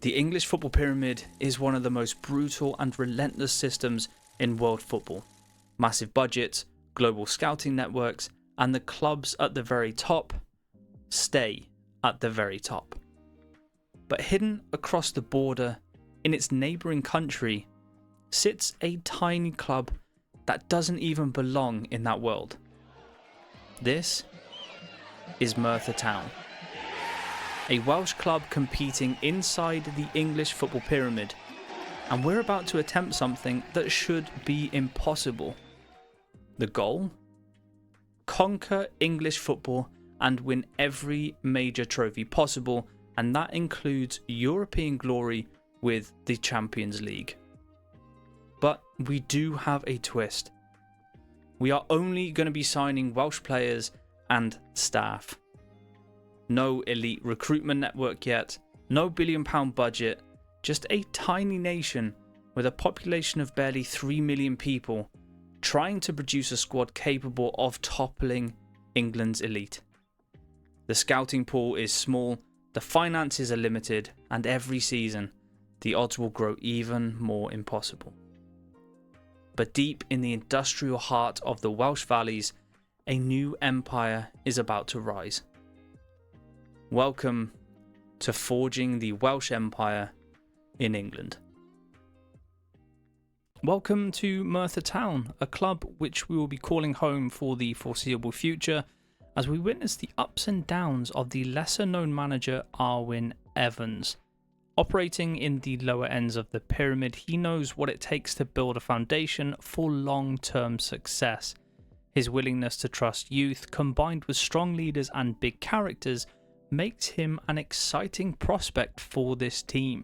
The English football pyramid is one of the most brutal and relentless systems in world football. Massive budgets, global scouting networks, and the clubs at the very top stay at the very top. But hidden across the border, in its neighbouring country, sits a tiny club that doesn't even belong in that world. This is Merthyr Town, a Welsh club competing inside the English football pyramid, and we're about to attempt something that should be impossible. The goal? Conquer English football and win every major trophy possible, and that includes European glory with the Champions League. But we do have a twist. We are only going to be signing Welsh players and staff. No elite recruitment network yet, no £1 billion budget, just a tiny nation with a population of barely 3 million people trying to produce a squad capable of toppling England's elite. The scouting pool is small, the finances are limited, and every season the odds will grow even more impossible. But deep in the industrial heart of the Welsh valleys, a new empire is about to rise. Welcome to forging the Welsh Empire in England. Welcome to Merthyr Town, a club which we will be calling home for the foreseeable future, as we witness the ups and downs of the lesser known manager Arwyn Evans. Operating in the lower ends of the pyramid, he knows what it takes to build a foundation for long-term success. His willingness to trust youth, combined with strong leaders and big characters, makes him an exciting prospect for this team.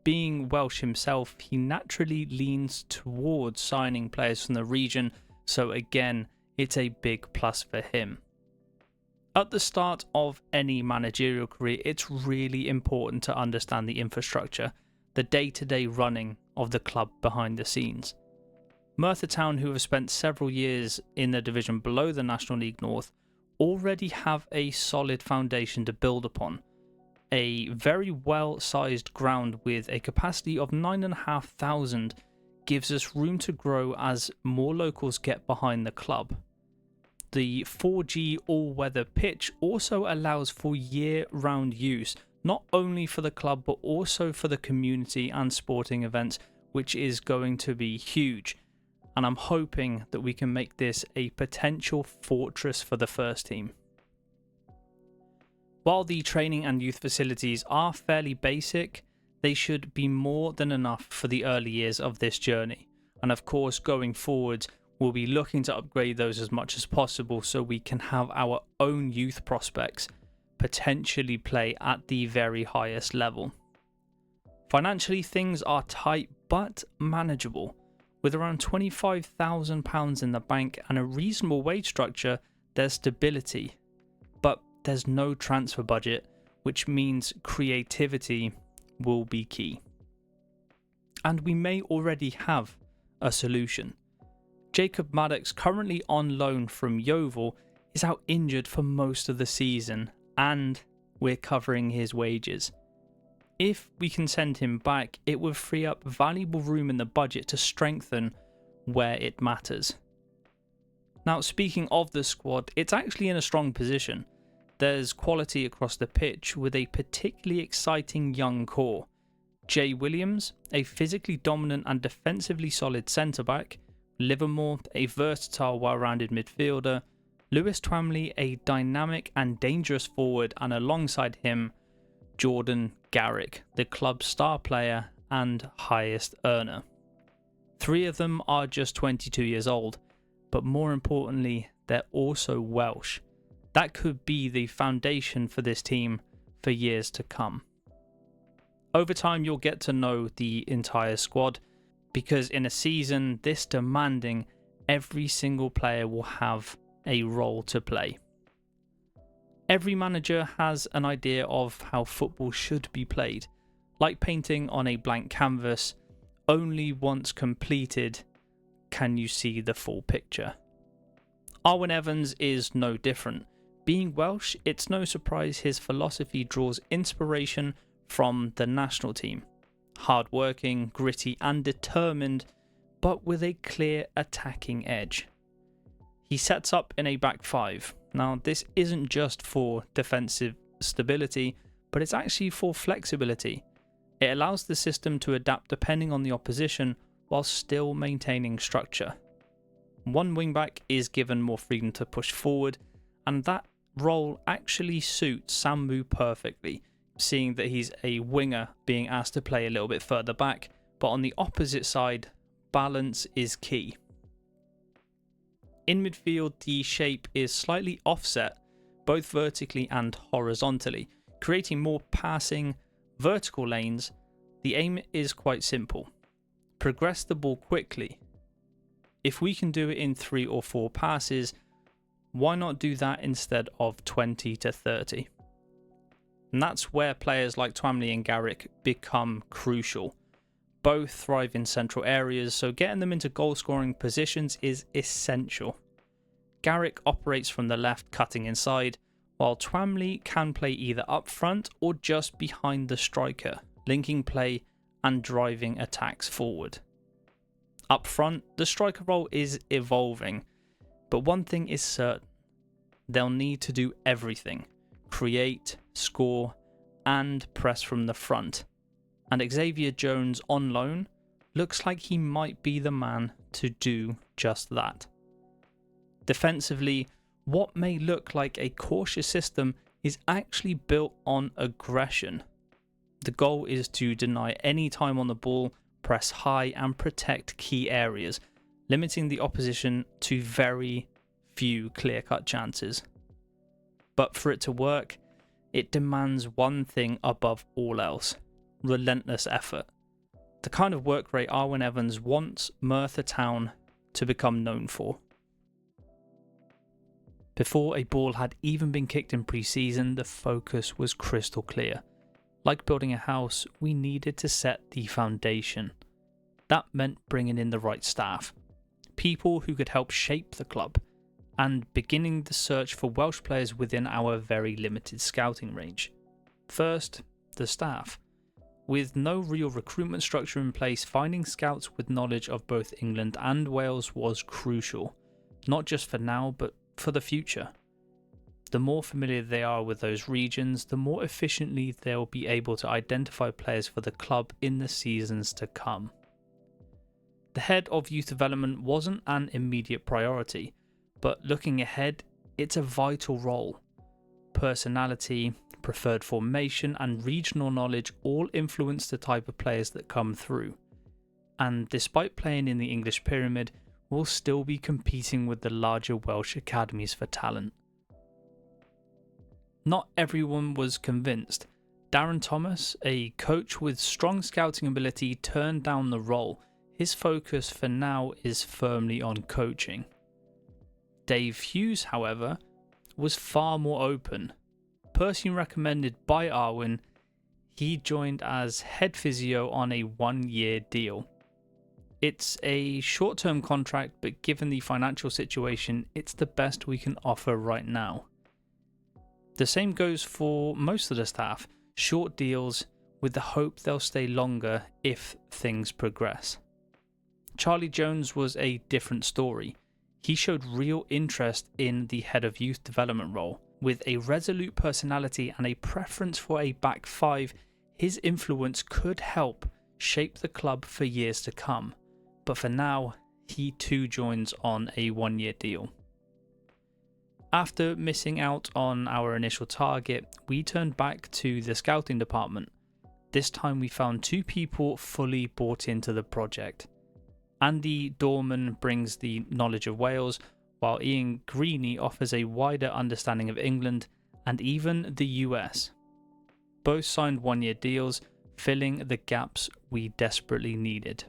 Being Welsh himself, he naturally leans towards signing players from the region, so again, it's a big plus for him. At the start of any managerial career, it's really important to understand the infrastructure, the day-to-day running of the club behind the scenes. Merthyr Town, who have spent several years in the division below the National League North, already have a solid foundation to build upon. A very well-sized ground with a capacity of 9,500 gives us room to grow as more locals get behind the club. The 4G all-weather pitch also allows for year-round use, not only for the club but also for the community and sporting events, which is going to be huge. And I'm hoping that we can make this a potential fortress for the first team. While the training and youth facilities are fairly basic, they should be more than enough for the early years of this journey. And of course, going forwards, we'll be looking to upgrade those as much as possible so we can have our own youth prospects potentially play at the very highest level. Financially, things are tight but manageable. With around £25,000 in the bank and a reasonable wage structure, there's stability. But there's no transfer budget, which means creativity will be key. And we may already have a solution. Jacob Maddox, currently on loan from Yeovil, is out injured for most of the season, and we're covering his wages. If we can send him back, it would free up valuable room in the budget to strengthen where it matters. Now, speaking of the squad, it's actually in a strong position. There's quality across the pitch with a particularly exciting young core. Jay Williams, a physically dominant and defensively solid centre-back. Livermore, a versatile, well-rounded midfielder. Lewis Twamley, a dynamic and dangerous forward, and alongside him, Jordan Garrick, the club's star player and highest earner. 3 of them are just 22 years old, but more importantly, they're also Welsh. That could be the foundation for this team for years to come. Over time, you'll get to know the entire squad, because in a season this demanding, every single player will have a role to play. Every manager has an idea of how football should be played. Like painting on a blank canvas, only once completed can you see the full picture. Arwyn Evans is no different. Being Welsh, it's no surprise his philosophy draws inspiration from the national team. Hard-working, gritty and determined, but with a clear attacking edge. He sets up in a back five. Now, this isn't just for defensive stability, but it's actually for flexibility. It allows the system to adapt depending on the opposition while still maintaining structure. One wingback is given more freedom to push forward, and that role actually suits Sambu perfectly, seeing that he's a winger being asked to play a little bit further back, but on the opposite side, balance is key. In midfield, the shape is slightly offset, both vertically and horizontally, creating more passing, vertical lanes. The aim is quite simple. Progress the ball quickly. If we can do it in 3 or 4 passes, why not do that instead of 20 to 30? And that's where players like Twamley and Garrick become crucial. Both thrive in central areas, so getting them into goal-scoring positions is essential. Garrick operates from the left, cutting inside, while Twamley can play either up front or just behind the striker, linking play and driving attacks forward. Up front, the striker role is evolving, but one thing is certain. They'll need to do everything: create, score, and press from the front. And Xavier Jones on loan looks like he might be the man to do just that. Defensively, what may look like a cautious system is actually built on aggression. The goal is to deny any time on the ball, press high and protect key areas, limiting the opposition to very few clear-cut chances. But for it to work, it demands one thing above all else: relentless effort. The kind of work rate Arwen Evans wants Merthyr Town to become known for. Before a ball had even been kicked in pre-season, the focus was crystal clear. Like building a house, we needed to set the foundation. That meant bringing in the right staff, people who could help shape the club, and beginning the search for Welsh players within our very limited scouting range. First, the staff. With no real recruitment structure in place, finding scouts with knowledge of both England and Wales was crucial, not just for now, but for the future. The more familiar they are with those regions, the more efficiently they'll be able to identify players for the club in the seasons to come. The head of youth development wasn't an immediate priority, but looking ahead, it's a vital role. Personality, preferred formation, and regional knowledge all influence the type of players that come through. And despite playing in the English pyramid, we'll still be competing with the larger Welsh academies for talent. Not everyone was convinced. Darren Thomas, a coach with strong scouting ability, turned down the role. His focus for now is firmly on coaching. Dave Hughes, however, was far more open. Personally recommended by Arwen, he joined as head physio on a 1-year deal. It's a short-term contract, but given the financial situation, it's the best we can offer right now. The same goes for most of the staff, short deals with the hope they'll stay longer if things progress. Charlie Jones was a different story. He showed real interest in the head of youth development role. With a resolute personality and a preference for a back five, his influence could help shape the club for years to come. But for now, he too joins on a 1-year deal. After missing out on our initial target, we turned back to the scouting department. This time we found 2 people fully bought into the project. Andy Dorman brings the knowledge of Wales, while Ian Greeny offers a wider understanding of England and even the US. Both signed 1-year deals, filling the gaps we desperately needed.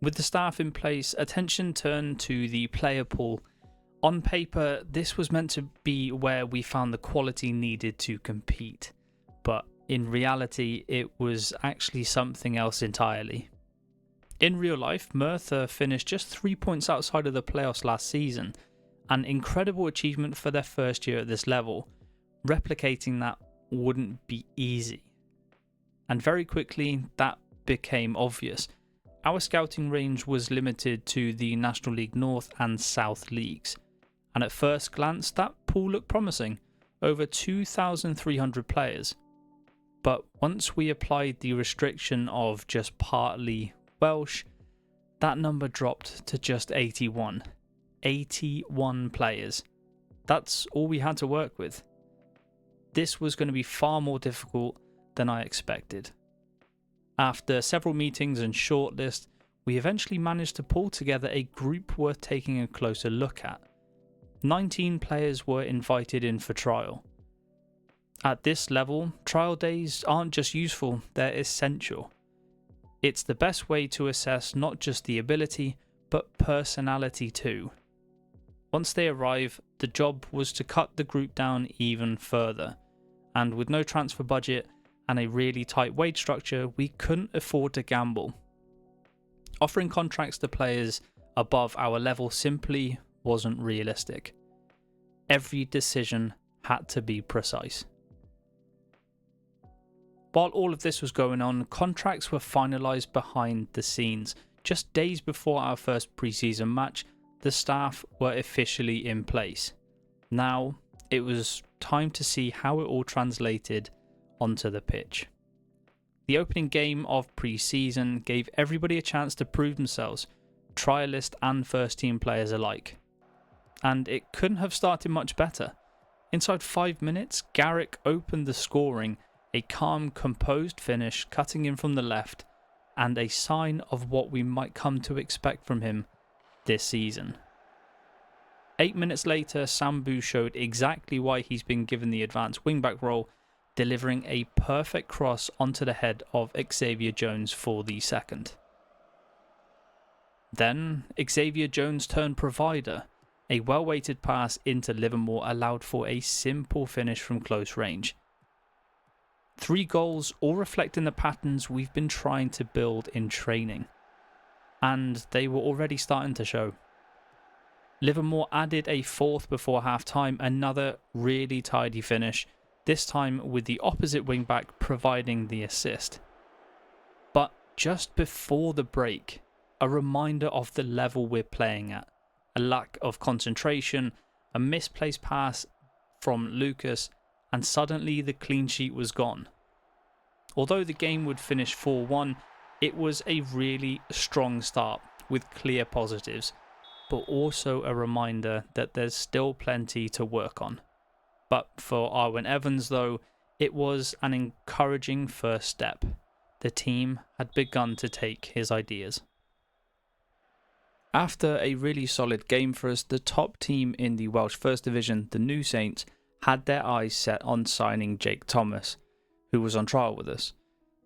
With the staff in place, attention turned to the player pool. On paper, this was meant to be where we found the quality needed to compete, but in reality, it was actually something else entirely. In real life, Merthyr finished just 3 points outside of the playoffs last season, an incredible achievement for their first year at this level. Replicating that wouldn't be easy. and very quickly that became obvious. Our scouting range was limited to the National League North and South leagues, and at first glance that pool looked promising, over 2,300 players. But once we applied the restriction of just partly Welsh, that number dropped to just 81. 81 players. That's all we had to work with. This was going to be far more difficult than I expected. After several meetings and shortlists, we eventually managed to pull together a group worth taking a closer look at. 19 players were invited in for trial. At this level, trial days aren't just useful, they're essential. It's the best way to assess not just the ability, but personality too. Once they arrive, the job was to cut the group down even further, and with no transfer budget and a really tight wage structure, we couldn't afford to gamble. Offering contracts to players above our level simply wasn't realistic. Every decision had to be precise. While all of this was going on, contracts were finalised behind the scenes. Just days before our first pre-season match, the staff were officially in place. Now, it was time to see how it all translated onto the pitch. The opening game of pre-season gave everybody a chance to prove themselves, trialist and first-team players alike. And it couldn't have started much better. Inside 5 minutes, Garrick opened the scoring, a calm, composed finish cutting in from the left, and a sign of what we might come to expect from him this season. 8 minutes later, Sambu showed exactly why he's been given the advanced wingback role, delivering a perfect cross onto the head of Xavier Jones for the second. Then, Xavier Jones turned provider. A well-weighted pass into Livermore allowed for a simple finish from close range. 3 goals, all reflecting the patterns we've been trying to build in training. And they were already starting to show. Livermore added a 4th before half-time, another really tidy finish, this time with the opposite wing-back providing the assist. But just before the break, a reminder of the level we're playing at. A lack of concentration, a misplaced pass from Lucas, and suddenly the clean sheet was gone. Although the game would finish 4-1, it was a really strong start with clear positives, but also a reminder that there's still plenty to work on. But for Arwen Evans though, it was an encouraging first step. The team had begun to take his ideas. After a really solid game for us, the top team in the Welsh First Division, the New Saints, had their eyes set on signing Jake Thomas, who was on trial with us.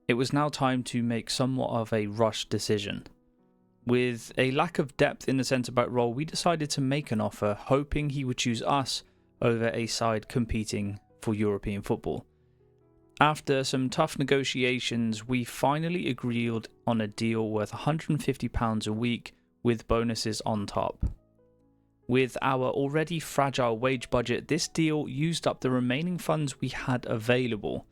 It was now time to make somewhat of a rushed decision. With a lack of depth in the centre-back role, we decided to make an offer, hoping he would choose us over a side competing for European football. After some tough negotiations, we finally agreed on a deal worth £150 a week with bonuses on top. With our already fragile wage budget, this deal used up the remaining funds we had available,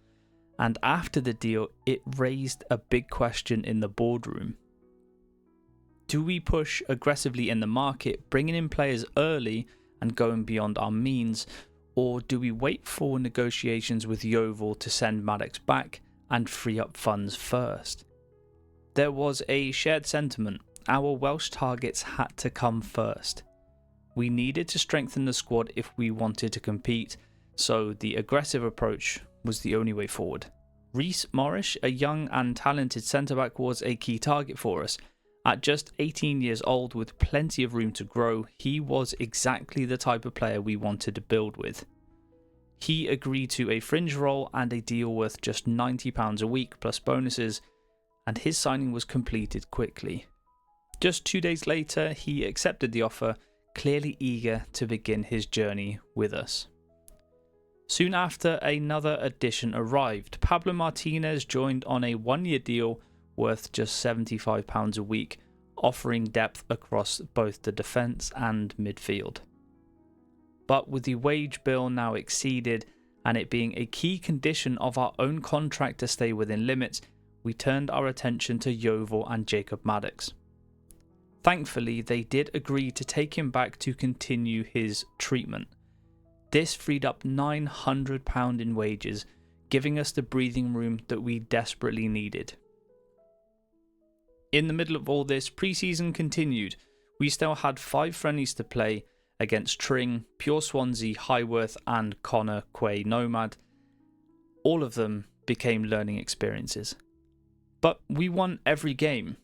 and after the deal, it raised a big question in the boardroom. Do we push aggressively in the market, bringing in players early and going beyond our means, or do we wait for negotiations with Yeovil to send Maddox back and free up funds first? There was a shared sentiment. Our Welsh targets had to come first. We needed to strengthen the squad if we wanted to compete, so the aggressive approach was the only way forward. Rhys Morris, a young and talented centre-back, was a key target for us. At just 18 years old with plenty of room to grow, he was exactly the type of player we wanted to build with. He agreed to a fringe role and a deal worth just £90 a week plus bonuses, and his signing was completed quickly. Just 2 days later, he accepted the offer, clearly eager to begin his journey with us. Soon after, another addition arrived. Pablo Martinez joined on a 1-year deal worth just £75 a week, offering depth across both the defence and midfield. But with the wage bill now exceeded and it being a key condition of our own contract to stay within limits, we turned our attention to Yeovil and Jacob Maddox. Thankfully, they did agree to take him back to continue his treatment. This freed up £900 in wages, giving us the breathing room that we desperately needed. In the middle of all this, pre-season continued. We still had 5 friendlies to play against Tring, Pure Swansea, Highworth and Connor Quay Nomad. All of them became learning experiences. But we won every game.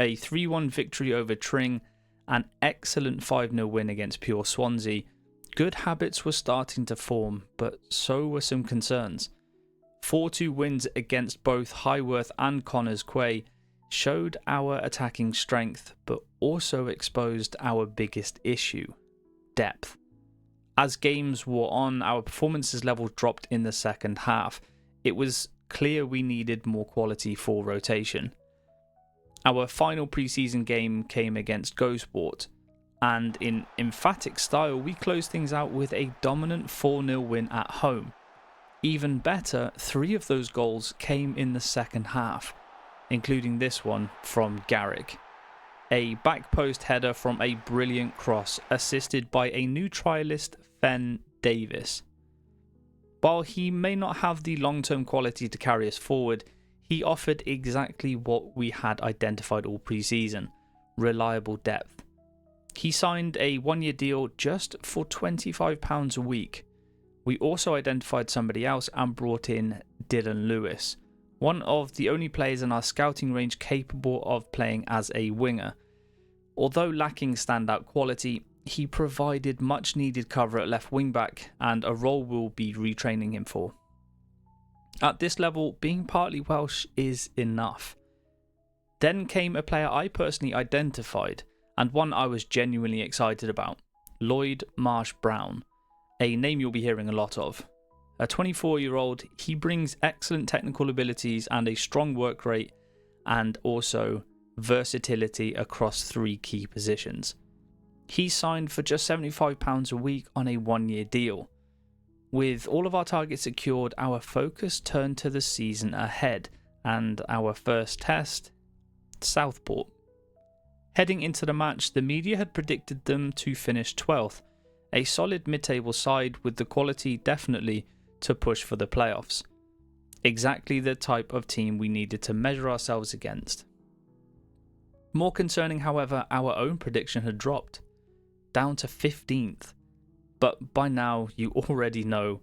A 3-1 victory over Tring, an excellent 5-0 win against Pure Swansea. Good habits were starting to form, but so were some concerns. 4-2 wins against both Highworth and Connors Quay showed our attacking strength, but also exposed our biggest issue: depth. As games wore on, our performances level dropped in the second half. It was clear we needed more quality for rotation. Our final pre-season game came against GoSport, and in emphatic style we closed things out with a dominant 4-0 win at home. Even better, 3 of those goals came in the second half, including this one from Garrick. A back post header from a brilliant cross, assisted by a new trialist, Fen Davis. While he may not have the long-term quality to carry us forward, he offered exactly what we had identified all pre-season: reliable depth. He signed a 1-year deal just for £25 a week. We also identified somebody else and brought in Dylan Lewis, one of the only players in our scouting range capable of playing as a winger. Although lacking standout quality, he provided much needed cover at left wing back, and a role we'll be retraining him for. At this level, being partly Welsh is enough. Then came a player I personally identified, and one I was genuinely excited about: Lloyd Marsh-Brown, a name you'll be hearing a lot of. A 24-year-old, he brings excellent technical abilities and a strong work rate, and also versatility across 3 key positions. He signed for just £75 a week on a 1-year deal. With all of our targets secured, our focus turned to the season ahead, and our first test, Southport. Heading into the match, the media had predicted them to finish 12th, a solid mid-table side with the quality definitely to push for the playoffs. Exactly the type of team we needed to measure ourselves against. More concerning, however, our own prediction had dropped, down to 15th. But by now, you already know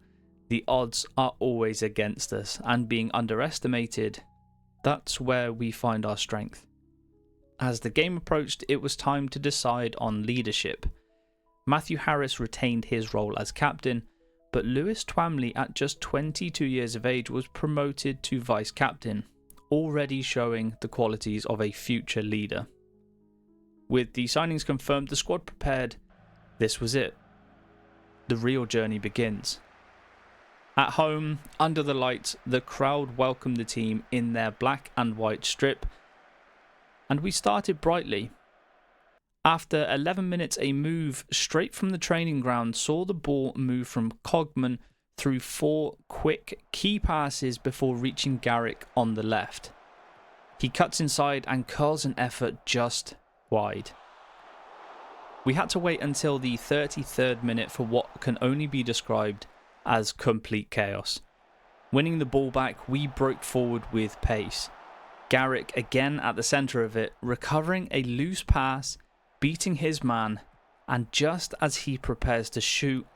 the odds are always against us, and being underestimated, that's where we find our strength. As the game approached, it was time to decide on leadership. Matthew Harris retained his role as captain, but Lewis Twamley, at just 22 years of age, was promoted to vice-captain, already showing the qualities of a future leader. With the signings confirmed, the squad prepared, this was it. The real journey begins. At home, under the lights, the crowd welcomed the team in their black and white strip, and we started brightly. After 11 minutes, a move straight from the training ground saw the ball move from Cogman through 4 quick key passes before reaching Garrick on the left. He cuts inside and curls an effort just wide. We had to wait until the 33rd minute for what can only be described as complete chaos. Winning the ball back, we broke forward with pace. Garrick again at the centre of it, recovering a loose pass, beating his man, and just as he prepares to shoot,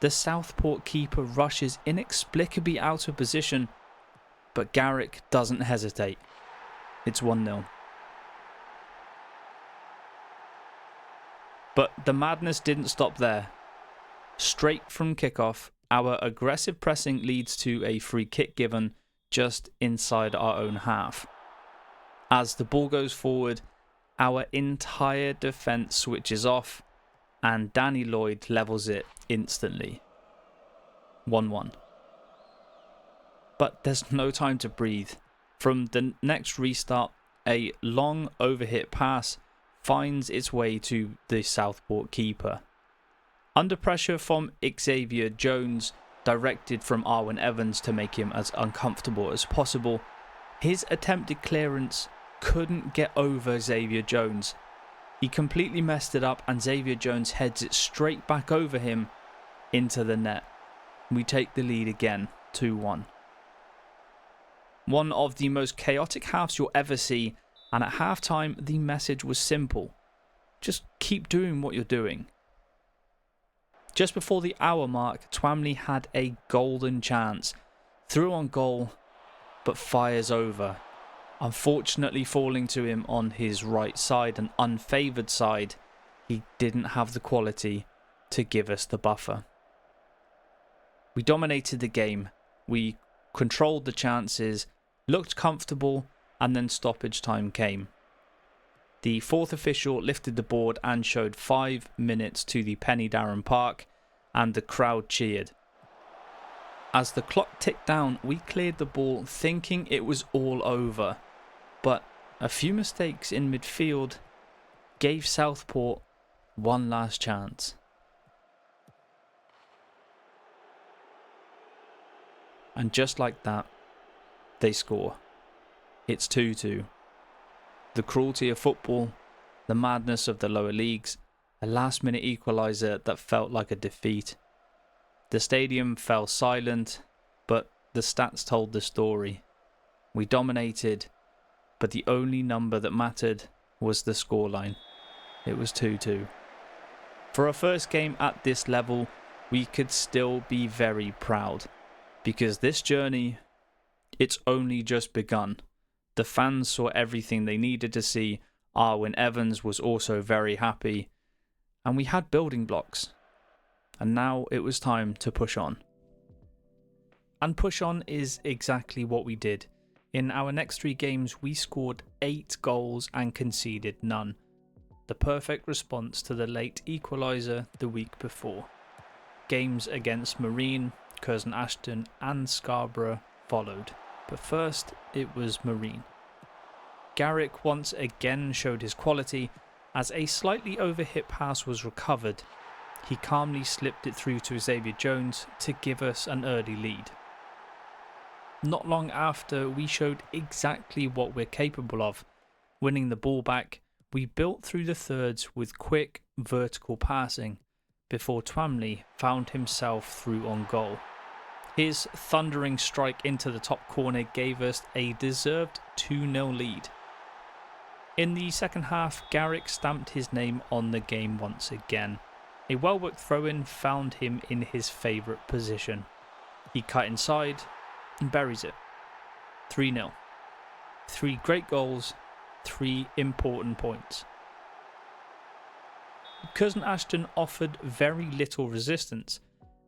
the Southport keeper rushes inexplicably out of position, but Garrick doesn't hesitate. It's 1-0. But the madness didn't stop there. Straight from kickoff, our aggressive pressing leads to a free kick given just inside our own half. As the ball goes forward, our entire defence switches off, and Danny Lloyd levels it instantly. 1-1. But there's no time to breathe. From the next restart, a long overhit pass finds its way to the Southport keeper. Under pressure from Xavier Jones, directed from Arwen Evans to make him as uncomfortable as possible. His attempted clearance couldn't get over Xavier Jones. He completely messed it up and Xavier Jones heads it straight back over him into the net. We take the lead again, 2-1. One of the most chaotic halves you'll ever see, and at halftime the message was simple. Just keep doing what you're doing. Just before the hour mark, Twamley had a golden chance. Threw on goal, but fires over. Unfortunately falling to him on his right side, an unfavoured side. He didn't have the quality to give us the buffer. We dominated the game. We controlled the chances, looked comfortable, and then stoppage time came. The fourth official lifted the board and showed 5 minutes to the Penny Darren Park, and the crowd cheered. As the clock ticked down, we cleared the ball thinking it was all over, but a few mistakes in midfield gave Southport one last chance. And just like that, they score. It's 2-2. The cruelty of football, the madness of the lower leagues, a last-minute equaliser that felt like a defeat. The stadium fell silent, but the stats told the story. We dominated, but the only number that mattered was the scoreline. It was 2-2. For our first game at this level, we could still be very proud, because this journey, it's only just begun. The fans saw everything they needed to see. Arwen Evans was also very happy, and we had building blocks. And now it was time to push on. And push on is exactly what we did. In our next 3 games, we scored 8 goals and conceded none. The perfect response to the late equaliser the week before. Games against Marine, Curzon Ashton and Scarborough followed. But first, it was Marine. Garrick once again showed his quality. As a slightly over-hit pass was recovered, he calmly slipped it through to Xavier Jones to give us an early lead. Not long after, we showed exactly what we're capable of. Winning the ball back, we built through the thirds with quick, vertical passing, before Twamley found himself through on goal. His thundering strike into the top corner gave us a deserved 2-0 lead. In the second half, Garrick stamped his name on the game once again. A well-worked throw-in found him in his favourite position. He cut inside and buries it. 3-0. 3 great goals, 3 important points. Curzon Ashton offered very little resistance.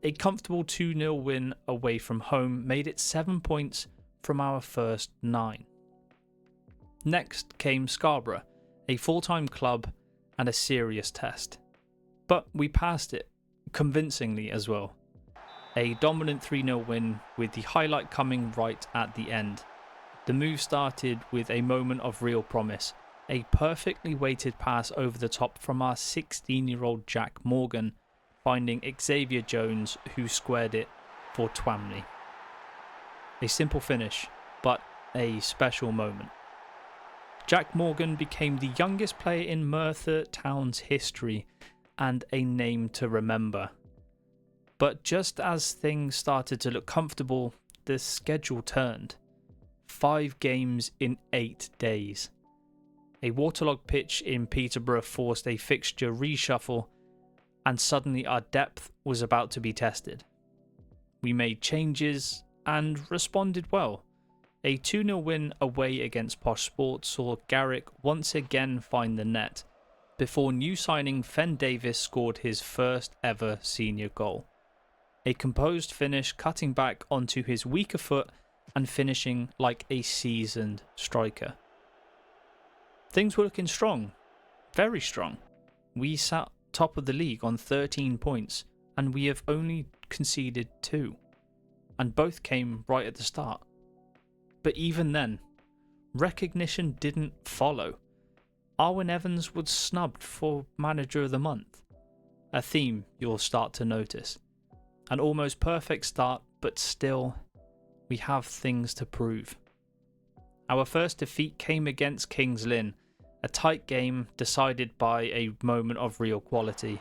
A comfortable 2-0 win away from home made it 7 points from our first 9. Next came Scarborough, a full-time club and a serious test. But we passed it, convincingly as well. A dominant 3-0 win with the highlight coming right at the end. The move started with a moment of real promise. A perfectly weighted pass over the top from our 16-year-old Jack Morgan, finding Xavier Jones, who squared it for Twamley. A simple finish, but a special moment. Jack Morgan became the youngest player in Merthyr Town's history and a name to remember. But just as things started to look comfortable, the schedule turned. 5 games in 8 days. A waterlogged pitch in Peterborough forced a fixture reshuffle, and suddenly our depth was about to be tested. We made changes and responded well. A 2-0 win away against Posh Sports saw Garrick once again find the net, before new signing Fen Davis scored his first ever senior goal. A composed finish, cutting back onto his weaker foot and finishing like a seasoned striker. Things were looking strong, very strong. We sat top of the league on 13 points, and we have only conceded 2, and both came right at the start. But even then, recognition didn't follow. Arwen Evans was snubbed for Manager of the Month, a theme you'll start to notice. An almost perfect start, but still, we have things to prove. Our first defeat came against Kings Lynn, a tight game decided by a moment of real quality.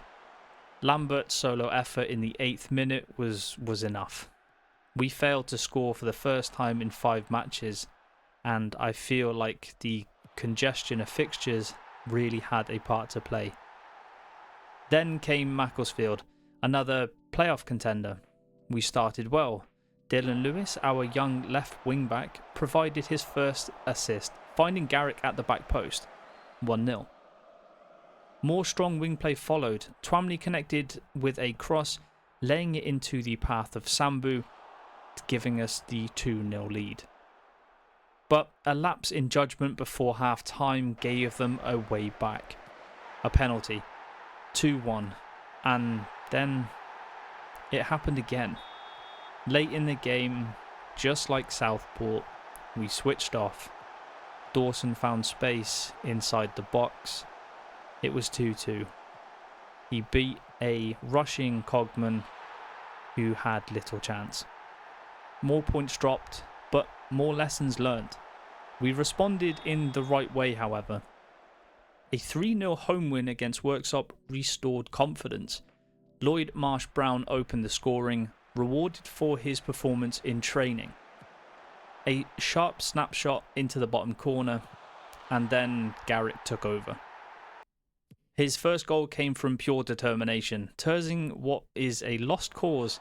Lambert's solo effort in the 8th minute was enough. We failed to score for the first time in 5 matches, and I feel like the congestion of fixtures really had a part to play. Then came Macclesfield, another playoff contender. We started well. Dylan Lewis, our young left wing-back, provided his first assist, finding Garrick at the back post, 1-0. More strong wing play followed. Twamley connected with a cross, laying it into the path of Sambu, giving us the 2-0 lead. But a lapse in judgment before half-time gave them a way back. A penalty, 2-1, and then it happened again. Late in the game, just like Southport, we switched off. Dawson found space inside the box. It was 2-2. He beat a rushing Cogman who had little chance. More points dropped, but more lessons learnt. We responded in the right way, however. A 3-0 home win against Worksop restored confidence. Lloyd Marsh-Brown opened the scoring, rewarded for his performance in training. A sharp snapshot into the bottom corner, and then Garrick took over. His first goal came from pure determination, turning what is a lost cause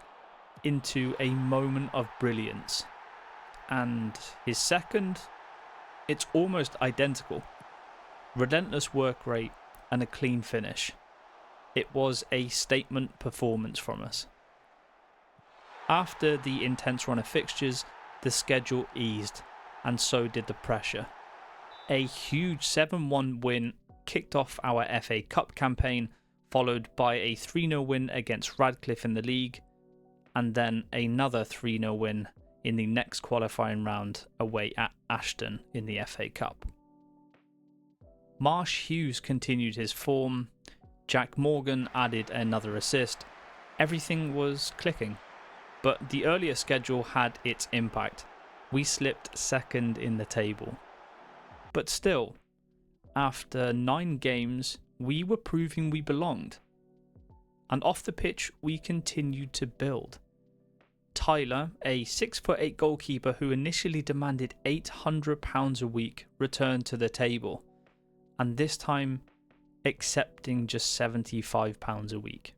into a moment of brilliance. And his second, it's almost identical. Relentless work rate and a clean finish. It was a statement performance from us. After the intense run of fixtures, the schedule eased, and so did the pressure. A huge 7-1 win kicked off our FA Cup campaign, followed by a 3-0 win against Radcliffe in the league, and then another 3-0 win in the next qualifying round away at Ashton in the FA Cup. Marsh Hughes continued his form, Jack Morgan added another assist. Everything was clicking, but the earlier schedule had its impact. We slipped second in the table. But still, after 9 games, we were proving we belonged. And off the pitch, we continued to build. Tyler, a 6'8" goalkeeper who initially demanded £800 a week, returned to the table, and this time accepting just £75 a week.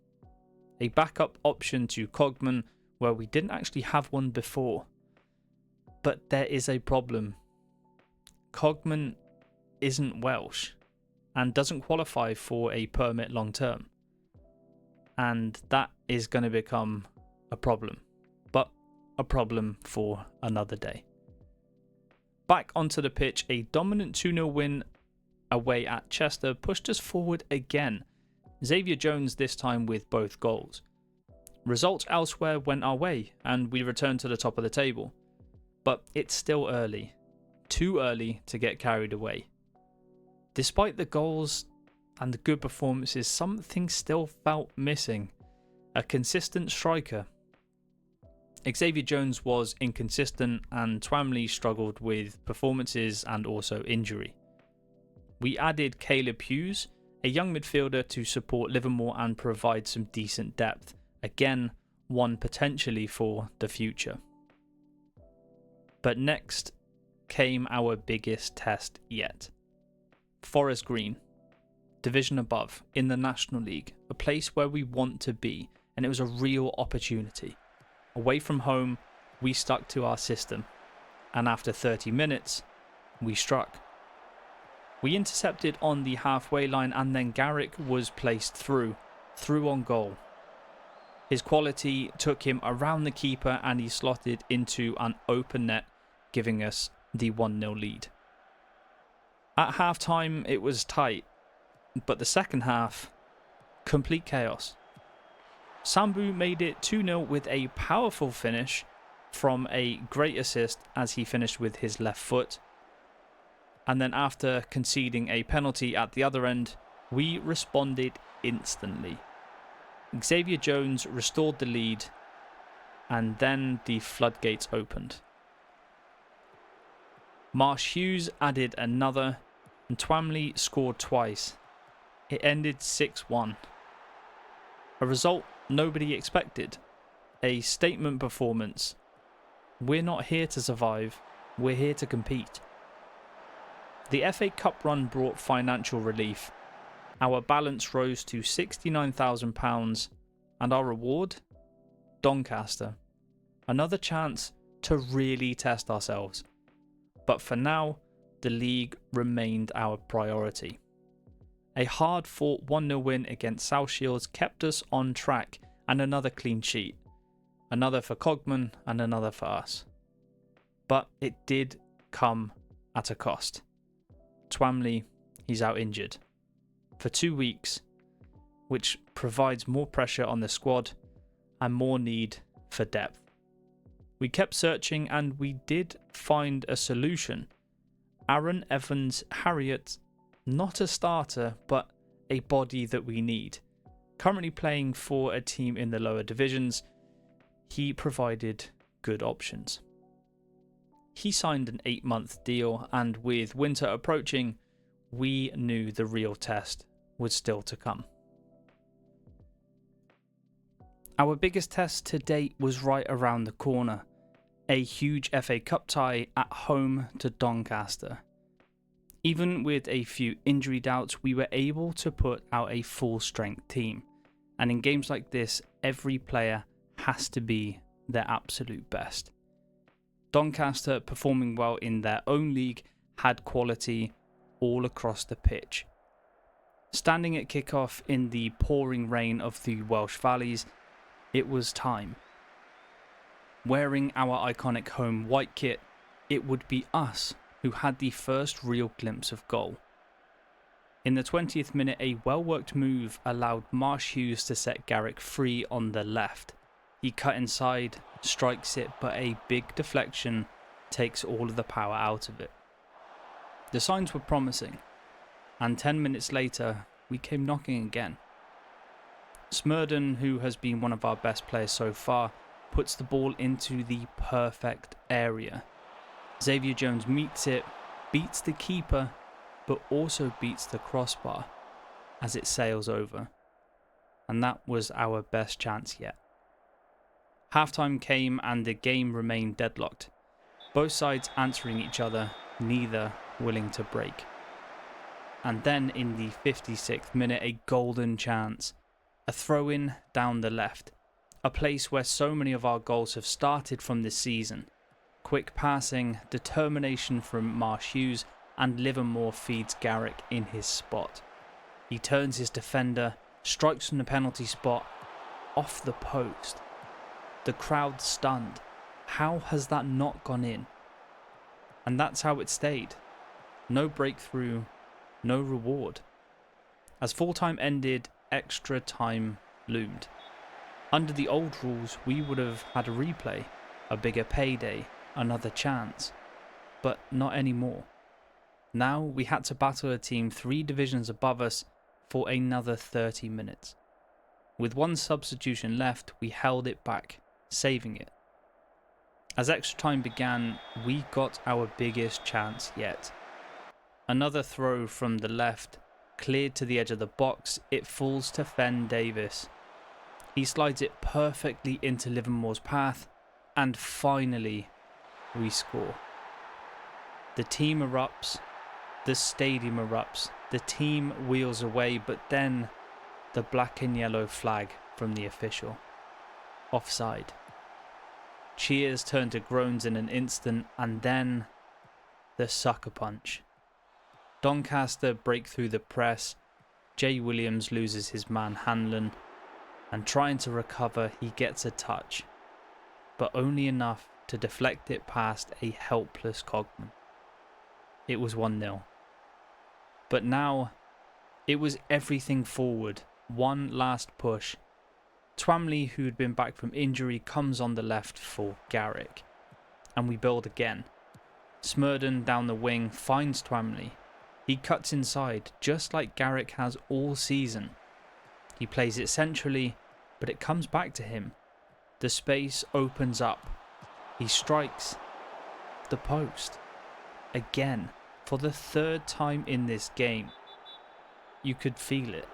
A backup option to Cogman, where we didn't actually have one before. But there is a problem. Cogman isn't Welsh and doesn't qualify for a permit long term. And that is going to become a problem. But a problem for another day. Back onto the pitch, a dominant 2-0 win away at Chester pushed us forward again. Xavier Jones this time with both goals. Results elsewhere went our way and we returned to the top of the table. But it's still early. Too early to get carried away. Despite the goals and the good performances, something still felt missing. A consistent striker. Xavier Jones was inconsistent and Twamley struggled with performances and also injury. We added Caleb Hughes, a young midfielder, to support Livermore and provide some decent depth. Again, one potentially for the future. But next came our biggest test yet. Forest Green, division above, in the National League, a place where we want to be, and it was a real opportunity. Away from home, we stuck to our system, and after 30 minutes, we struck. We intercepted on the halfway line, and then Garrick was placed through on goal. His quality took him around the keeper and he slotted into an open net, giving us the 1-0 lead. At half-time, it was tight, but the second half, complete chaos. Sambu made it 2-0 with a powerful finish from a great assist as he finished with his left foot. And then after conceding a penalty at the other end, we responded instantly. Xavier Jones restored the lead and then the floodgates opened. Marsh Hughes added another, and Twamley scored twice. It ended 6-1. A result nobody expected. A statement performance. We're not here to survive, we're here to compete. The FA Cup run brought financial relief. Our balance rose to £69,000, and our reward? Doncaster. Another chance to really test ourselves. But for now, the league remained our priority. A hard-fought 1-0 win against South Shields kept us on track, and another clean sheet. Another for Cogman and another for us. But it did come at a cost. Twamley, he's out injured for 2 weeks, which provides more pressure on the squad and more need for depth. We kept searching and we did find a solution. Aaron Evans Harriott, not a starter, but a body that we need. Currently playing for a team in the lower divisions, he provided good options. He signed an 8-month deal, and with winter approaching, we knew the real test was still to come. Our biggest test to date was right around the corner. A huge FA Cup tie at home to Doncaster. Even with a few injury doubts, we were able to put out a full-strength team. And in games like this, every player has to be their absolute best. Doncaster, performing well in their own league, had quality all across the pitch. Standing at kickoff in the pouring rain of the Welsh valleys, it was time. Wearing our iconic home white kit, it would be us who had the first real glimpse of goal. In the 20th minute, a well-worked move allowed Marsh Hughes to set Garrick free on the left. He cut inside, strikes it, but a big deflection takes all of the power out of it. The signs were promising, and 10 minutes later, we came knocking again. Smurden, who has been one of our best players so far, puts the ball into the perfect area. Xavier Jones meets it, beats the keeper, but also beats the crossbar as it sails over. And that was our best chance yet. Halftime came and the game remained deadlocked. Both sides answering each other, neither willing to break. And then in the 56th minute, a golden chance. A throw-in down the left. A place where so many of our goals have started from this season. Quick passing, determination from Marsh Hughes, and Livermore feeds Garrick in his spot. He turns his defender, strikes from the penalty spot, off the post. The crowd stunned. How has that not gone in? And that's how it stayed. No breakthrough, no reward. As full-time ended, extra time loomed. Under the old rules, we would have had a replay, a bigger payday, another chance. But not anymore. Now we had to battle a team 3 divisions above us for another 30 minutes. With one substitution left, we held it back, saving it. As extra time began, we got our biggest chance yet. Another throw from the left, cleared to the edge of the box, it falls to Fen Davis. He slides it perfectly into Livermore's path, and finally, we score. The team erupts, the stadium erupts, the team wheels away, but then the black and yellow flag from the official. Offside. Cheers turn to groans in an instant, and then the sucker punch. Doncaster break through the press, Jay Williams loses his man Hanlon, and trying to recover he gets a touch, but only enough to deflect it past a helpless Cogman. It was 1-0. But now, it was everything forward, one last push. Twamley, who had been back from injury, comes on the left for Garrick, and we build again. Smurden down the wing finds Twamley. He cuts inside, just like Garrick has all season. He plays it centrally, but it comes back to him. The space opens up. He strikes the post. Again, for the third time in this game. You could feel it.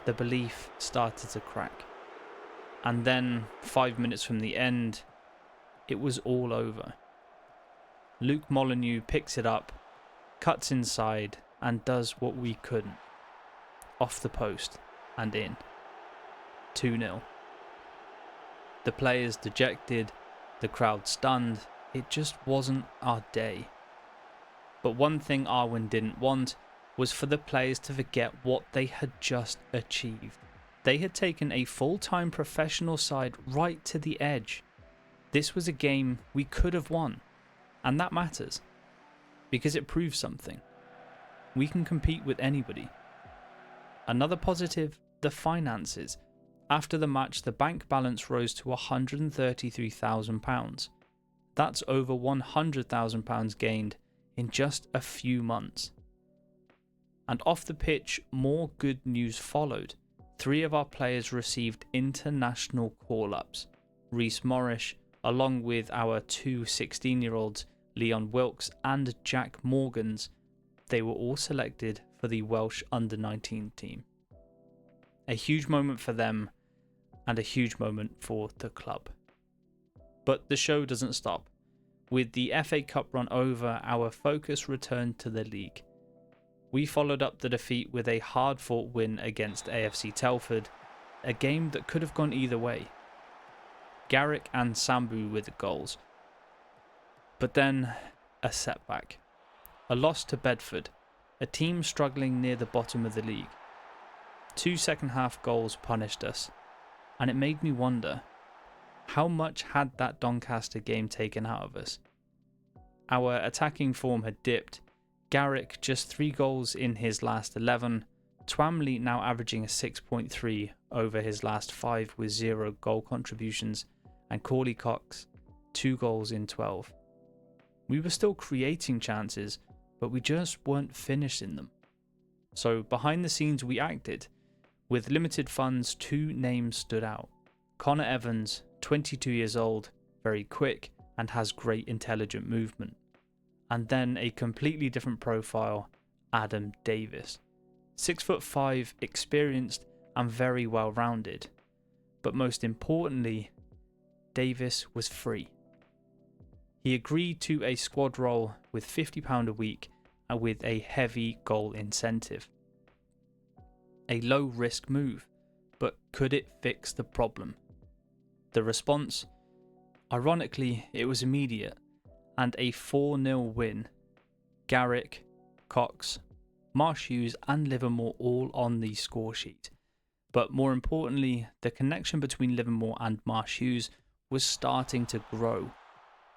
The belief started to crack. And then, 5 minutes from the end, it was all over. Luke Molyneux picks it up, cuts inside, and does what we couldn't. Off the post and in. 2-0. The players dejected, the crowd stunned. It just wasn't our day. But one thing Arwen didn't want was for the players to forget what they had just achieved. They had taken a full-time professional side right to the edge. This was a game we could have won, and that matters, because it proves something. We can compete with anybody. Another positive, the finances. After the match, the bank balance rose to £133,000. That's over £100,000 gained in just a few months. And off the pitch, more good news followed. 3 of our players received international call-ups. Rhys Morris, along with our 2 16-year-olds, Leon Wilkes and Jack Morgans, they were all selected for the Welsh under-19 team. A huge moment for them, and a huge moment for the club. But the show doesn't stop. With the FA Cup run over, our focus returned to the league. We followed up the defeat with a hard-fought win against AFC Telford, a game that could have gone either way. Garrick and Sambu with the goals. But then, a setback. A loss to Bedford, a team struggling near the bottom of the league. 2 second-half goals punished us, and it made me wonder, how much had that Doncaster game taken out of us? Our attacking form had dipped. Garrick just 3 goals in his last 11. Twamley now averaging a 6.3 over his last 5 with 0 goal contributions. And Corley Cox 2 goals in 12. We were still creating chances, but we just weren't finishing them. So behind the scenes we acted. With limited funds, 2 names stood out. Connor Evans, 22 years old, very quick and has great intelligent movement. And then a completely different profile, Adam Davis. 6'5", experienced and very well rounded. But most importantly, Davis was free. He agreed to a squad role with £50 a week and with a heavy goal incentive. A low risk move, but could it fix the problem? The response? Ironically, it was immediate, and a 4-0 win. Garrick, Cox, Marsh Hughes and Livermore all on the score sheet. But more importantly, the connection between Livermore and Marsh Hughes was starting to grow.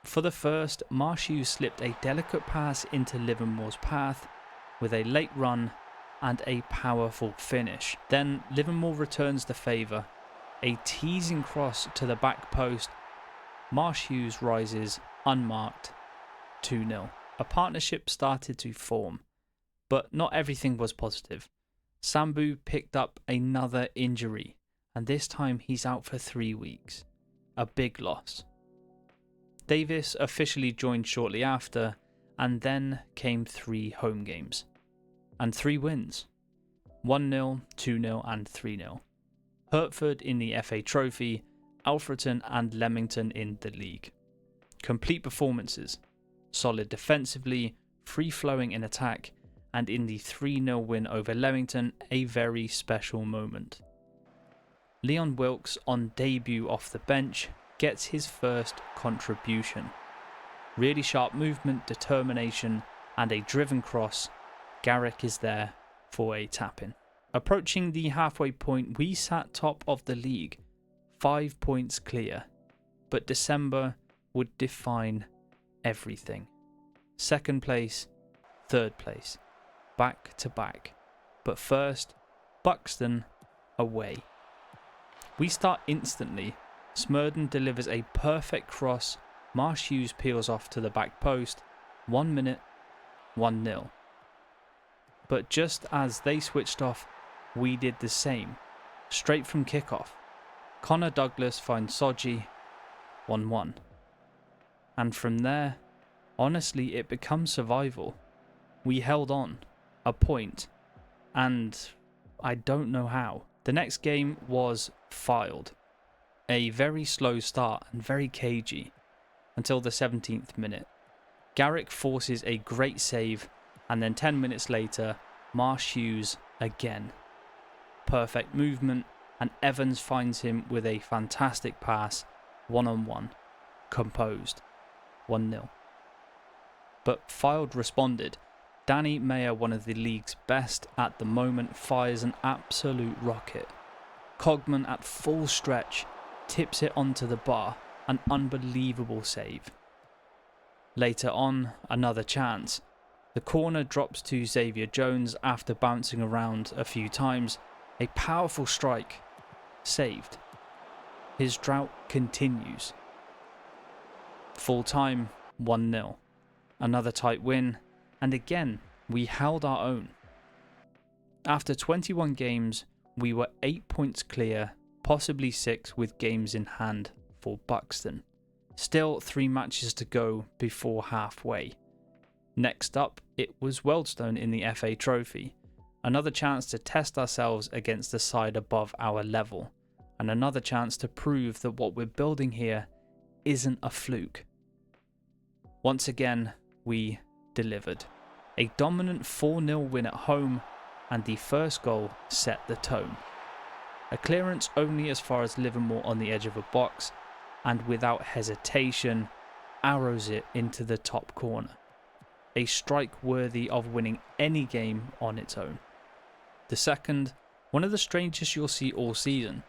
For the first, Marsh Hughes slipped a delicate pass into Livermore's path with a late run and a powerful finish. Then Livermore returns the favour. A teasing cross to the back post. Marsh Hughes rises unmarked, 2-0. A partnership started to form, but not everything was positive. Sambu picked up another injury, and this time he's out for 3 weeks. A big loss. Davis officially joined shortly after, and then came 3 home games. And 3 wins. 1-0, 2-0 and 3-0. Hertford in the FA Trophy, Alfreton and Leamington in the league. Complete performances. Solid defensively, free-flowing in attack, and in the 3-0 win over Leamington, a very special moment. Leon Wilkes, on debut off the bench, gets his first contribution. Really sharp movement, determination, and a driven cross. Garrick is there for a tap-in. Approaching the halfway point, we sat top of the league, 5 points clear. But December would define everything. 2nd place, 3rd place, back to back. But first, Buxton away. We start instantly. Smurden delivers a perfect cross. Marsh Hughes peels off to the back post. 1 minute, 1-0. But just as they switched off, we did the same. Straight from kickoff. Connor Douglas finds Soji, 1-1. And from there, honestly, it becomes survival. We held on, a point, and I don't know how. The next game was Fylde. A very slow start and very cagey until the 17th minute. Garrick forces a great save, and then 10 minutes later, Marsh Hughes again. Perfect movement, and Evans finds him with a fantastic pass, 1-on-1, composed, 1-0. But Fylde responded. Danny Mayer, one of the league's best at the moment, fires an absolute rocket. Cogman at full stretch tips it onto the bar, an unbelievable save. Later on, another chance. The corner drops to Xavier Jones after bouncing around a few times. A powerful strike, saved. His drought continues. Full time, 1-0. Another tight win, and again, we held our own. After 21 games, we were 8 points clear, possibly 6 with games in hand for Buxton. Still 3 matches to go before halfway. Next up, it was Wealdstone in the FA Trophy. Another chance to test ourselves against the side above our level, and another chance to prove that what we're building here isn't a fluke. Once again, we delivered. A dominant 4-0 win at home, and the first goal set the tone. A clearance only as far as Livermore on the edge of a box, and without hesitation, arrows it into the top corner. A strike worthy of winning any game on its own. The second, one of the strangest you'll see all season.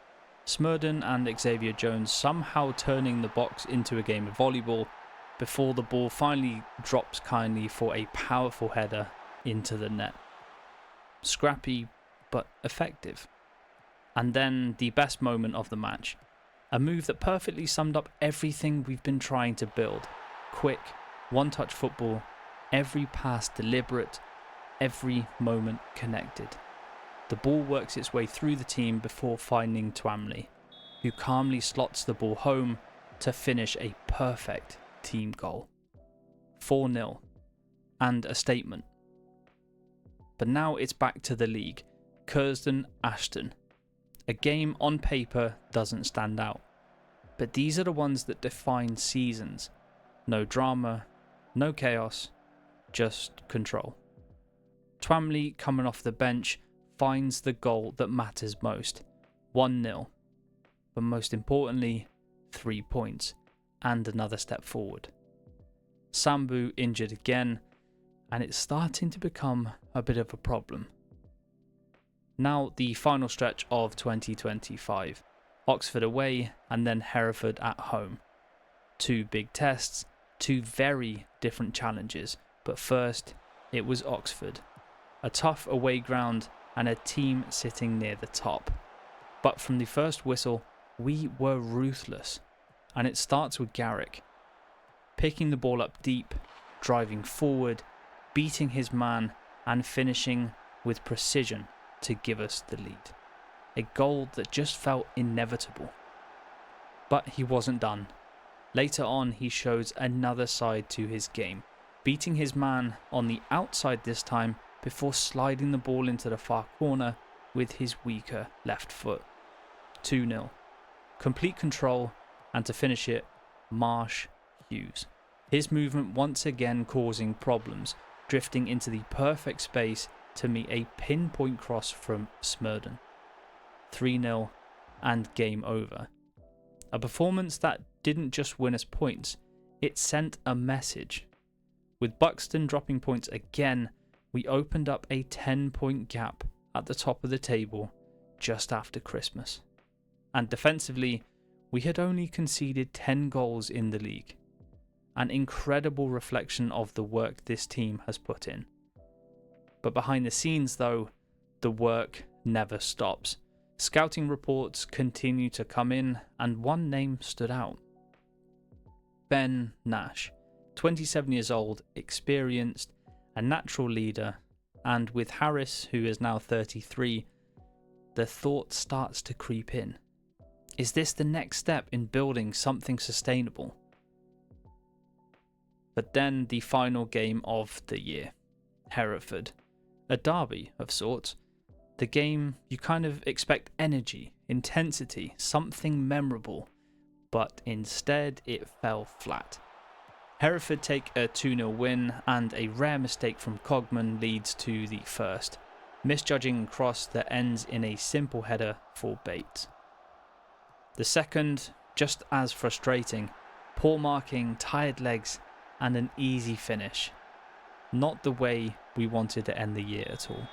Smurden and Xavier Jones somehow turning the box into a game of volleyball before the ball finally drops kindly for a powerful header into the net. Scrappy, but effective. And then the best moment of the match. A move that perfectly summed up everything we've been trying to build. Quick, one-touch football, every pass deliberate, every moment connected. The ball works its way through the team before finding Twamley, who calmly slots the ball home to finish a perfect team goal. 4-0, and a statement. But now it's back to the league. Curzon-Ashton. A game on paper doesn't stand out, but these are the ones that define seasons. No drama, no chaos, just control. Twamley, coming off the bench, finds the goal that matters most. 1-0. But most importantly, 3 points, and another step forward. Sambu injured again, and it's starting to become a bit of a problem. Now the final stretch of 2025. Oxford away, and then Hereford at home. 2 big tests, 2 very different challenges, but first, it was Oxford. A tough away ground and a team sitting near the top. But from the first whistle, we were ruthless. And it starts with Garrick. Picking the ball up deep, driving forward, beating his man, and finishing with precision to give us the lead. A goal that just felt inevitable. But he wasn't done. Later on, he shows another side to his game, beating his man on the outside this time before sliding the ball into the far corner with his weaker left foot. 2-0. Complete control, and to finish it, Marsh Hughes. His movement once again causing problems, drifting into the perfect space to meet a pinpoint cross from Smurden. 3-0 and game over. A performance that didn't just win us points, it sent a message. With Buxton dropping points again, we opened up a 10-point gap at the top of the table just after Christmas. And defensively, we had only conceded 10 goals in the league. An incredible reflection of the work this team has put in. But behind the scenes though, the work never stops. Scouting reports continue to come in, and one name stood out. Ben Nash, 27 years old, experienced, a natural leader, and with Harris, who is now 33, the thought starts to creep in. Is this the next step in building something sustainable? But then the final game of the year, Hereford. A derby of sorts. The game you kind of expect energy, intensity, something memorable, but instead it fell flat. Hereford take a 2-0 win, and a rare mistake from Cogman leads to the first, misjudging a cross that ends in a simple header for Bates. The second, just as frustrating, poor marking, tired legs, and an easy finish. Not the way we wanted to end the year at all.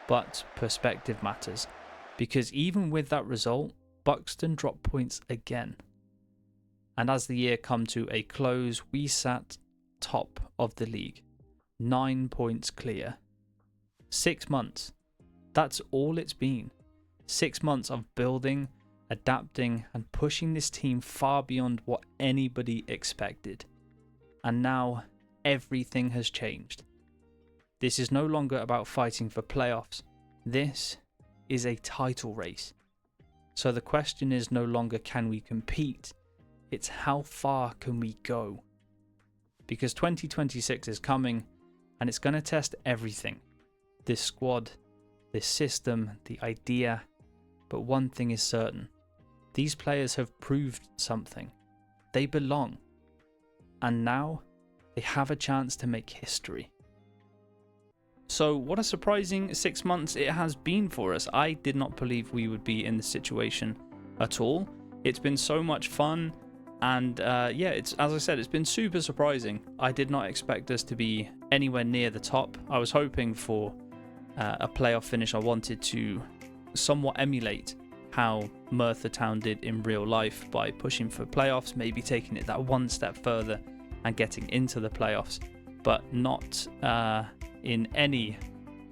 But perspective matters, because even with that result, Buxton dropped points again. And as the year come to a close, we sat top of the league, 9 points clear. 6 months, that's all it's been. 6 months of building, adapting, and pushing this team far beyond what anybody expected. And now, everything has changed. This is no longer about fighting for playoffs. This is a title race. So the question is no longer can we compete, it's how far can we go? Because 2026 is coming, and it's going to test everything. This squad, this system, the idea. But one thing is certain. These players have proved something. They belong. And now, they have a chance to make history. So what a surprising 6 months it has been for us. I did not believe we would be in this situation at all. It's been so much fun, and it's, as I said, it's been super surprising. I did not expect us to be anywhere near the top. I was hoping for a playoff finish. I wanted to somewhat emulate how Merthyr Town did in real life by pushing for playoffs, maybe taking it that one step further and getting into the playoffs, but not in any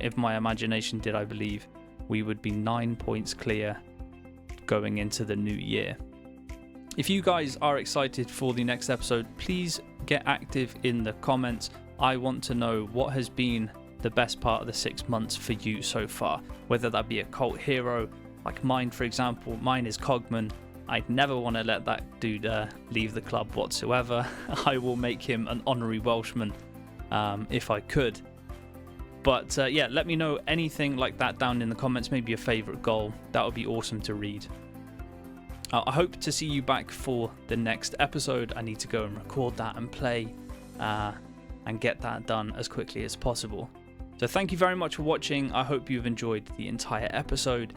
of my imagination did I believe we would be 9 points clear going into the new year. If you guys are excited for the next episode, please get active in the comments. I want to know what has been the best part of the 6 months for you so far, whether that be a cult hero like mine, for example. Mine is Cogman. I'd never want to let that dude leave the club whatsoever. I will make him an honorary Welshman if I could. But let me know anything like that down in the comments. Maybe your favourite goal. That would be awesome to read. I hope to see you back for the next episode. I need to go and record that and play and get that done as quickly as possible. So thank you very much for watching. I hope you've enjoyed the entire episode,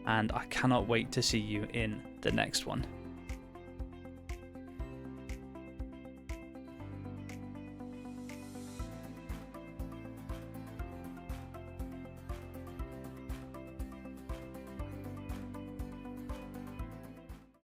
and I cannot wait to see you in the next one.